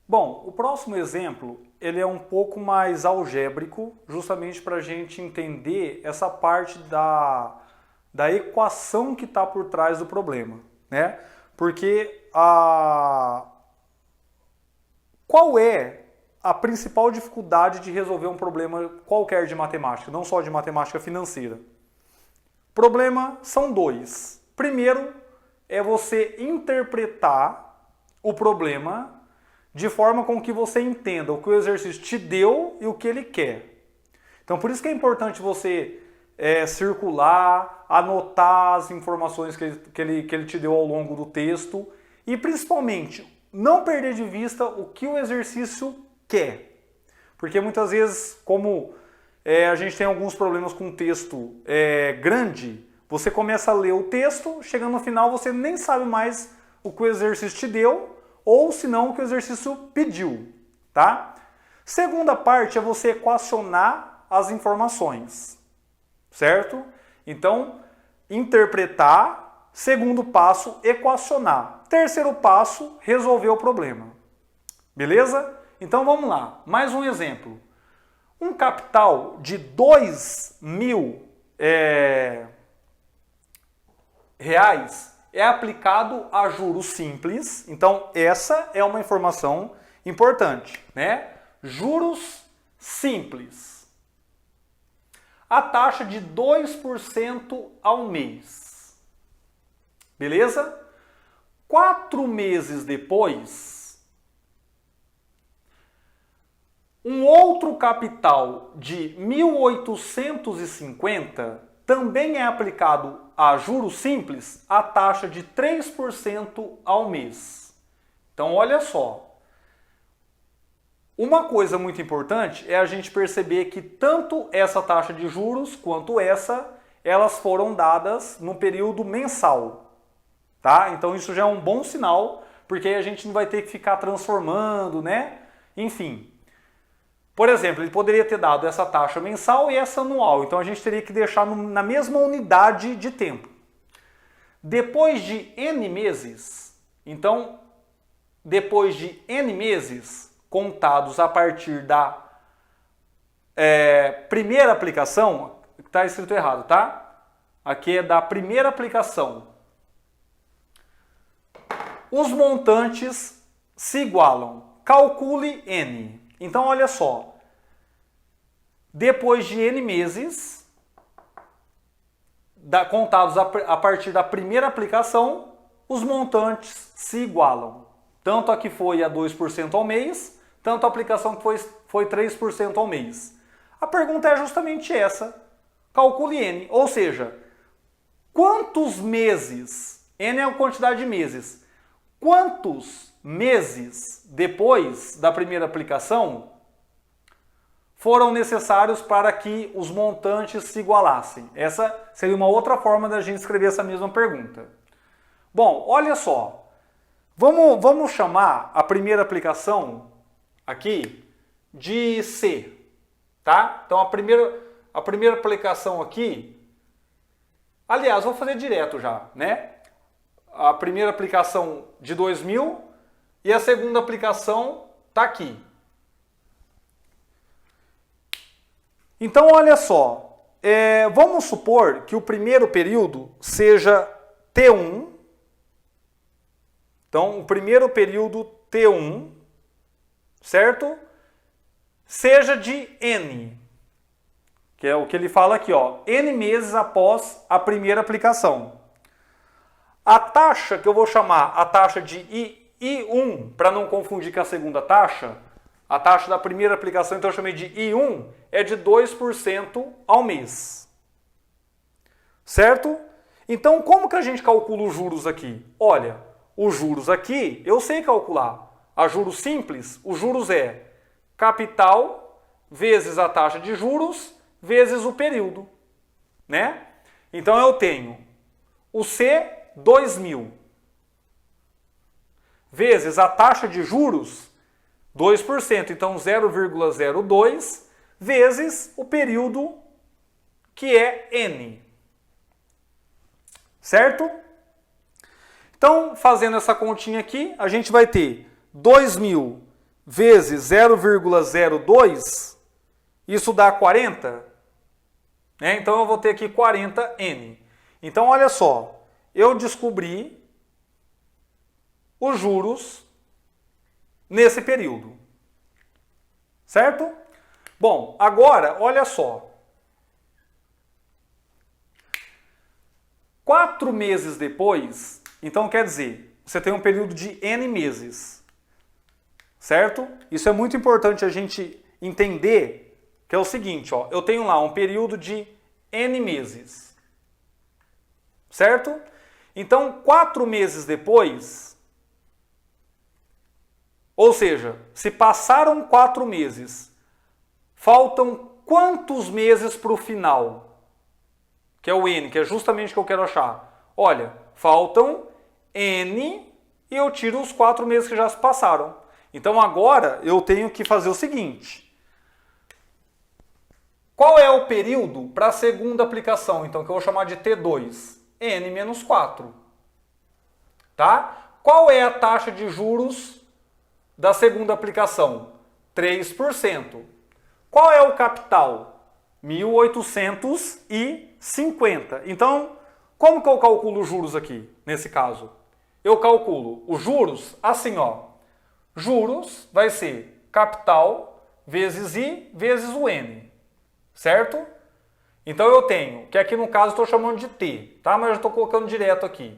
Bom, o próximo exemplo ele é um pouco mais algébrico, justamente para a gente entender essa parte da equação que está por trás do problema, né? Porque qual é a principal dificuldade de resolver um problema qualquer de matemática, não só de matemática financeira? Problema são dois. Primeiro é você interpretar o problema de forma com que você entenda o que o exercício te deu e o que ele quer. Então por isso que é importante você circular, anotar as informações que ele te deu ao longo do texto e principalmente não perder de vista o que o exercício quer. Porque muitas vezes, como a gente tem alguns problemas com texto grande, você começa a ler o texto, chegando no final você nem sabe mais o que o exercício te deu, ou se não o que o exercício pediu, tá? Segunda parte é você equacionar as informações, certo? Então, interpretar. Segundo passo, equacionar. Terceiro passo, resolver o problema. Beleza? Então vamos lá, mais um exemplo. Um capital de 2.000 reais é aplicado a juros simples. Então essa é uma informação importante, né? Juros simples. A taxa de 2% ao mês. Beleza? 4 meses depois, um outro capital de 1.850 também é aplicado a juros simples a taxa de 3% ao mês. Então olha só. Uma coisa muito importante é a gente perceber que tanto essa taxa de juros quanto elas foram dadas no período mensal. Tá? Então isso já é um bom sinal, porque aí a gente não vai ter que ficar transformando, né? Enfim. Por exemplo, ele poderia ter dado essa taxa mensal e essa anual. Então a gente teria que deixar na mesma unidade de tempo. Depois de N meses, então, depois de N meses contados a partir da primeira aplicação, está escrito errado, tá? Aqui é da primeira aplicação. Os montantes se igualam. Calcule N. Então, olha só. Depois de N meses, contados a partir da primeira aplicação, os montantes se igualam. Tanto a que foi a 2% ao mês, tanto a aplicação que foi 3% ao mês. A pergunta é justamente essa. Calcule N. Ou seja, quantos meses, N é a quantidade de meses, quantos meses depois da primeira aplicação foram necessários para que os montantes se igualassem? Essa seria uma outra forma da gente escrever essa mesma pergunta. Bom, olha só. Vamos chamar a primeira aplicação aqui de C. Tá? Então a primeira aplicação aqui, aliás, vou fazer direto já, né? A primeira aplicação de 2.000 e a segunda aplicação está aqui. Então, olha só, vamos supor que o primeiro período seja T1. Então, o primeiro período T1, certo? Seja de N, que é o que ele fala aqui, ó, N meses após a primeira aplicação. A taxa, que eu vou chamar a taxa de I1, para não confundir com a segunda taxa, a taxa da primeira aplicação, então eu chamei de I1, é de 2% ao mês. Certo? Então, como que a gente calcula os juros aqui? Olha, os juros aqui, eu sei calcular. A juros simples, os juros é capital vezes a taxa de juros vezes o período. Né? Então, eu tenho o C, 2.000, vezes a taxa de juros, 2%, então 0,02, vezes o período, que é N. Certo? Então, fazendo essa continha aqui, a gente vai ter 2.000 vezes 0,02, isso dá 40, né? Então eu vou ter aqui 40N. Então olha só, eu descobri os juros nesse período, certo? Bom, agora olha só, 4 meses depois, então quer dizer, você tem um período de N meses, certo? Isso é muito importante a gente entender, que é o seguinte, ó, eu tenho lá um período de N meses, certo? Então, 4 meses depois, ou seja, se passaram 4 meses, faltam quantos meses para o final? Que é o N, que é justamente o que eu quero achar. Olha, faltam N e eu tiro os 4 meses que já se passaram. Então agora eu tenho que fazer o seguinte. Qual é o período para a segunda aplicação? Então, que eu vou chamar de T2. N menos 4. Tá? Qual é a taxa de juros da segunda aplicação? 3%. Qual é o capital? 1.850. Então, como que eu calculo os juros aqui, nesse caso? Eu calculo os juros assim, ó. Juros vai ser capital vezes I vezes o N. Certo? Então eu tenho, que aqui no caso estou chamando de T, tá? Mas eu estou colocando direto aqui.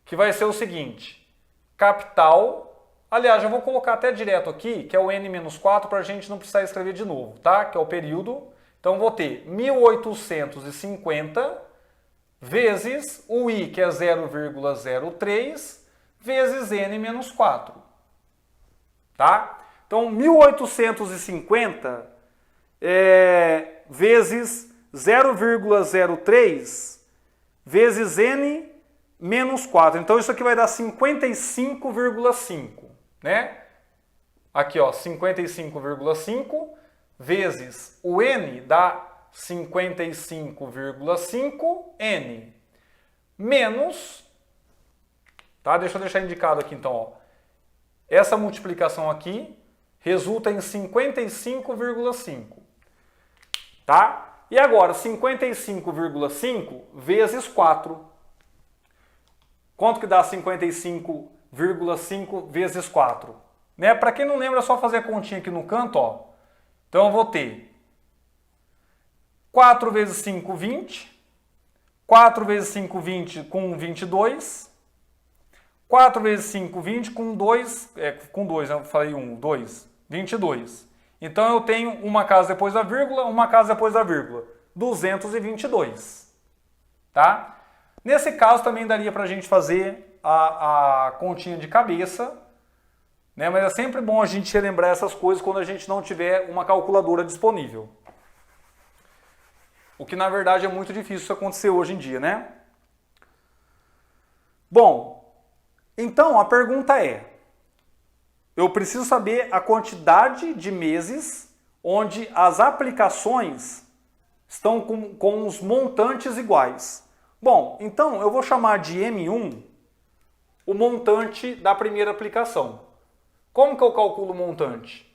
Que vai ser o seguinte, capital, aliás, eu vou colocar até direto aqui, que é o N menos 4, para a gente não precisar escrever de novo, tá? Que é o período. Então vou ter 1.850 vezes o I, que é 0,03, vezes N menos 4. Tá? Então 1.850 vezes 0,03 vezes N menos 4. Então isso aqui vai dar 55,5, né? Aqui, ó, 55,5 vezes o N dá 55,5 N menos, tá? Deixa eu deixar indicado aqui então, ó. Essa multiplicação aqui resulta em 55,5. Tá? E agora, 55,5 vezes 4. Quanto que dá 55,5 vezes 4? Né? Para quem não lembra, é só fazer a continha aqui no canto. Ó. Então eu vou ter 4 vezes 5, 20. 4 vezes 5, 20 com 22. 4 vezes 5, 20 com 2. Com 2, eu falei 1, 2. 22. Então eu tenho uma casa depois da vírgula, uma casa depois da vírgula. 222. Tá? Nesse caso também daria para a gente fazer a continha de cabeça, né? Mas é sempre bom a gente relembrar essas coisas quando a gente não tiver uma calculadora disponível. O que na verdade é muito difícil isso acontecer hoje em dia, né? Bom, então a pergunta é, eu preciso saber a quantidade de meses onde as aplicações estão com os montantes iguais. Bom, então eu vou chamar de M1 o montante da primeira aplicação. Como que eu calculo o montante?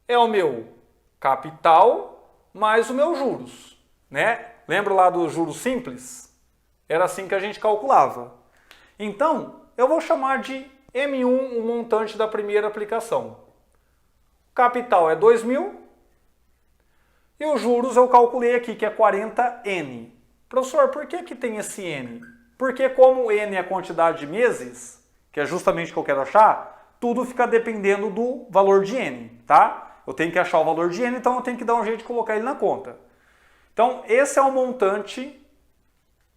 É o meu capital mais o meu juros, né? Lembra lá dos juros simples? Era assim que a gente calculava. Então, eu vou chamar de M1 o montante da primeira aplicação. Capital é 2.000 e os juros eu calculei aqui, que é 40N. Professor, por que que tem esse N? Porque como N é a quantidade de meses, que é justamente o que eu quero achar, tudo fica dependendo do valor de N, tá? Eu tenho que achar o valor de N, então eu tenho que dar um jeito de colocar ele na conta. Então, esse é o montante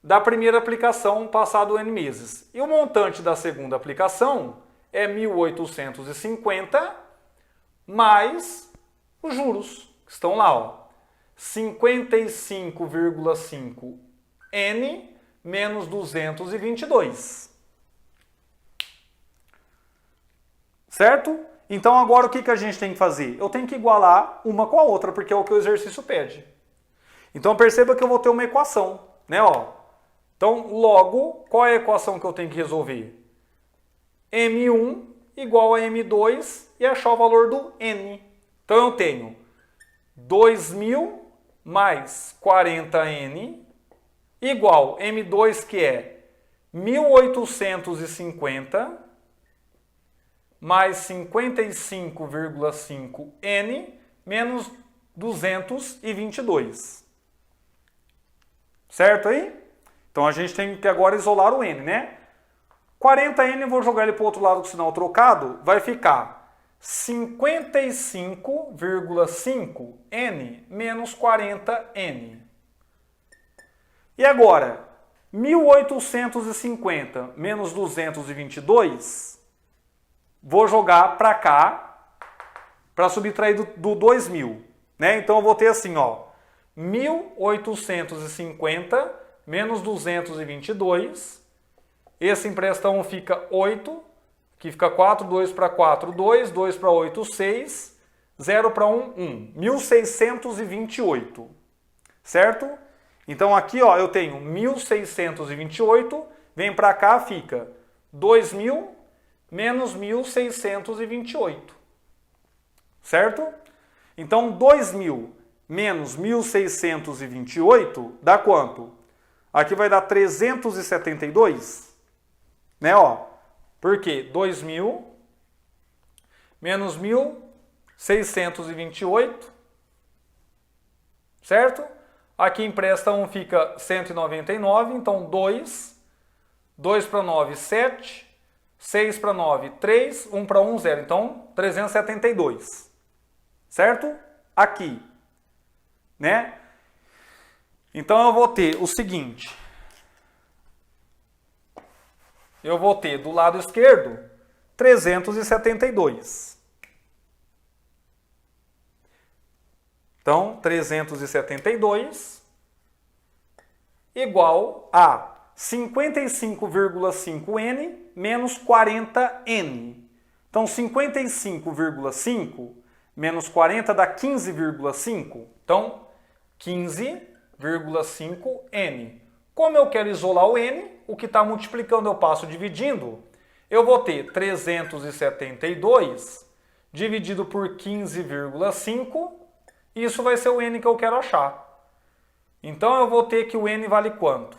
da primeira aplicação passado N meses. E o montante da segunda aplicação é 1.850 mais os juros, que estão lá, ó. 55,5 N menos 222. Certo? Então agora o que a gente tem que fazer? Eu tenho que igualar uma com a outra, porque é o que o exercício pede. Então perceba que eu vou ter uma equação, né? Ó. Então, logo, qual é a equação que eu tenho que resolver? M1 igual a M2 e achar o valor do N. Então eu tenho 2.000 mais 40N igual M2, que é 1.850 mais 55,5N menos 222. Certo aí? Então a gente tem que agora isolar o N, né? 40N, eu vou jogar ele para o outro lado com o sinal trocado, vai ficar 55,5N menos 40N. E agora, 1.850 menos 222, vou jogar para cá, para subtrair do 2.000. Né? Então eu vou ter assim, ó, 1.850 menos 222, esse emprestão fica 8, aqui fica 4, 2 para 4, 2, 2 para 8, 6, 0 para 1, 1. 1.628, certo? Então aqui, ó, eu tenho 1.628, vem para cá, fica 2.000 menos 1.628, certo? Então 2.000 menos 1.628 dá quanto? Aqui vai dar 372, né, ó? Por quê? 2.000 menos 1.628, certo? Aqui empresta 1 fica 199, então 2, 2 para 9, 7, 6 para 9, 3, 1 para 1, 0. Então, 372, certo? Aqui, né? Então eu vou ter o seguinte, eu vou ter do lado esquerdo 372. Então, 372 igual a 55,5N menos 40N. Então, 55,5 menos 40 dá 15,5. Então, 15,5N. Como eu quero isolar o N, o que está multiplicando eu passo dividindo, eu vou ter 372 dividido por 15,5, e isso vai ser o N que eu quero achar. Então eu vou ter que o N vale quanto?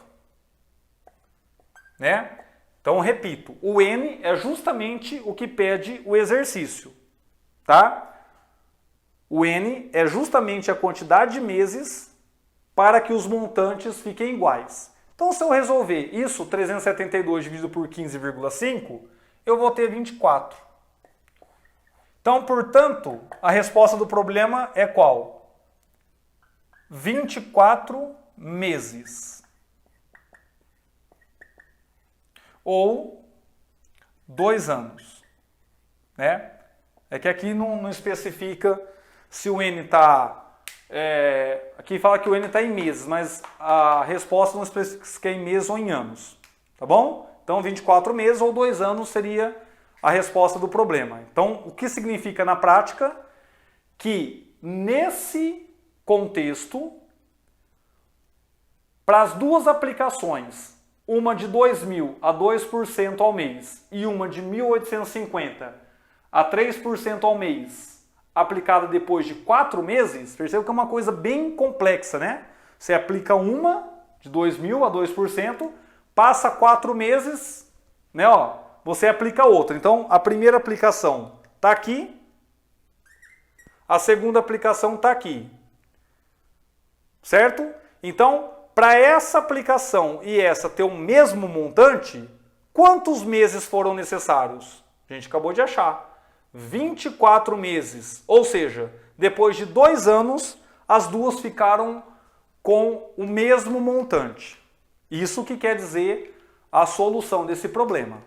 Né? Então repito, o N é justamente o que pede o exercício, tá? O N é justamente a quantidade de meses para que os montantes fiquem iguais. Então, se eu resolver isso, 372 dividido por 15,5, eu vou ter 24. Então, portanto, a resposta do problema é qual? 24 meses. Ou 2 anos. Né? É que aqui não especifica se o N está... aqui fala que o N está em meses, mas a resposta não especifica em meses ou em anos. Tá bom? Então, 24 meses ou 2 anos seria a resposta do problema. Então, o que significa na prática? Que nesse contexto, para as duas aplicações, uma de 2.000 a 2% ao mês e uma de 1.850 a 3% ao mês, aplicada depois de 4 meses, perceba que é uma coisa bem complexa, né? Você aplica uma de 2.000 a 2%, passa 4 meses, né? Ó, você aplica outra. Então, a primeira aplicação está aqui, a segunda aplicação está aqui, certo? Então, para essa aplicação e essa ter o mesmo montante, quantos meses foram necessários? A gente acabou de achar. 24 meses. Ou seja, depois de 2 anos, as duas ficaram com o mesmo montante. Isso que quer dizer a solução desse problema.